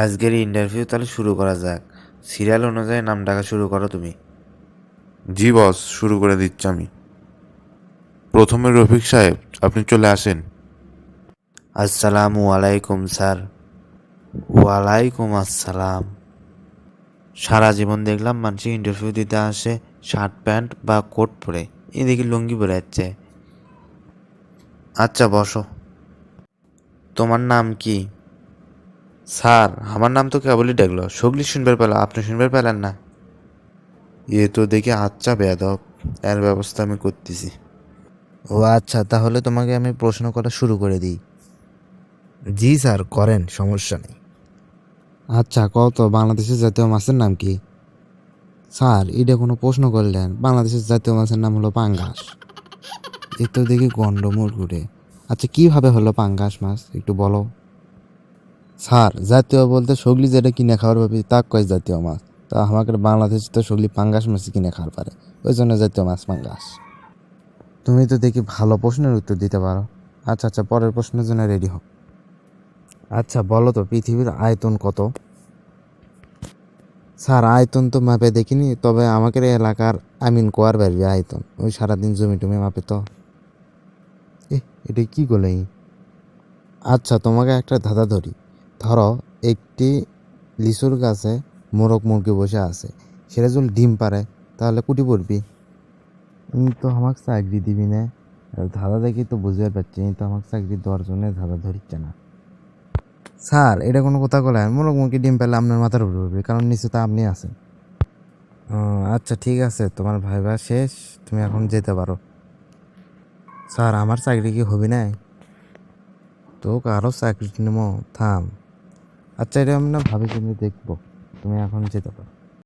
আজকের ইন্টারভিউ তাহলে শুরু করা যাক। সিরিয়াল অনুযায়ী নাম ডাকা শুরু করো তুমি। জি বস, শুরু করে দিচ্ছি আমি। প্রথমে রফিক সাহেব, আপনি চলে আসেন। আসসালামু আলাইকুম স্যার। ওয়ালাইকুম আসসালাম। সারা জীবন দেখলাম মানুষ ইন্টারভিউ দিতে আসে শার্ট প্যান্ট বা কোট পরে, এদিকে লুঙ্গি পরে যাচ্ছে। আচ্ছা বসো। তোমার নাম কি? স্যার আমার নাম তো কেবলই ডাকলো, সগলি শুনবার পেল, আপনি শুনবার পেলেন না? এ তো দেখি আচ্ছা বেয়াদব, এর ব্যবস্থা আমি করতেছি। ও আচ্ছা, তাহলে তোমাকে আমি প্রশ্ন করা শুরু করে দিই। জি স্যার, করেন, সমস্যা নেই। আচ্ছা কত, বাংলাদেশের জাতীয় মাছের নাম কি? স্যার এটা কোনো প্রশ্ন করলেন? বাংলাদেশের জাতীয় মাছের নাম হলো পাঙ্গাস। এ তো দেখি গন্ডমূল ঘুরে। আচ্ছা কিভাবে হলো পাঙ্গাস মাছ, একটু বলো। স্যার জাতীয় বলতে সগলি যেটা কিনে খাওয়ার ভাবি তা কয় জাতীয় মাছ। তা আমাকে বাংলাদেশে তো সগলি পাঙ্গাস মাছই কিনে খাওয়ার পারে, ওই জন্য জাতীয় মাছ পাঙ্গাস। তুমি তো দেখি ভালো প্রশ্নের উত্তর দিতে পারো। আচ্ছা আচ্ছা, পরের প্রশ্নের জন্য রেডি হও। আচ্ছা বলো তো, পৃথিবীর আয়তন কত? স্যার আয়তন তো মাপে দেখিনি, তবে আমাদের এলাকার কোয়ার বাড়বে আয়তন, ওই সারাদিন জমি টমি মাপে তো। এটা কি গোলাই? আচ্ছা তোমাকে একটা ধাঁধা ধরি। ধরো একটি লিচুর গাছে মোরগ মুরগি বসে আছে, সেটা যদি ডিম পারে তাহলে কুটি পড়বি। তুমি তো আমাকে চাকরি দিবি না? ধাঁধা দেখি তো বুঝতে পারছি, তো আমাকে চাকরি দেওয়ার জন্য ধাঁধা ধরিচ্ছে না। স্যার এটা কোনো কথা বলেন? মোরগ মুরগি ডিম পেলে আপনার মাথার উপরে উঠবে, কারণ নিচে তো আপনি আছেন। ও আচ্ছা ঠিক আছে, তোমার ভাইবা শেষ, তুমি এখন যেতে পারো। স্যার আমার চাকরি কি হবি না? তোকে আরও চাকরি নেবো, থাম। আচ্ছা এটা আমি না ভাবি চিন্তে দেখবো, তুমি এখন যেতে পারো।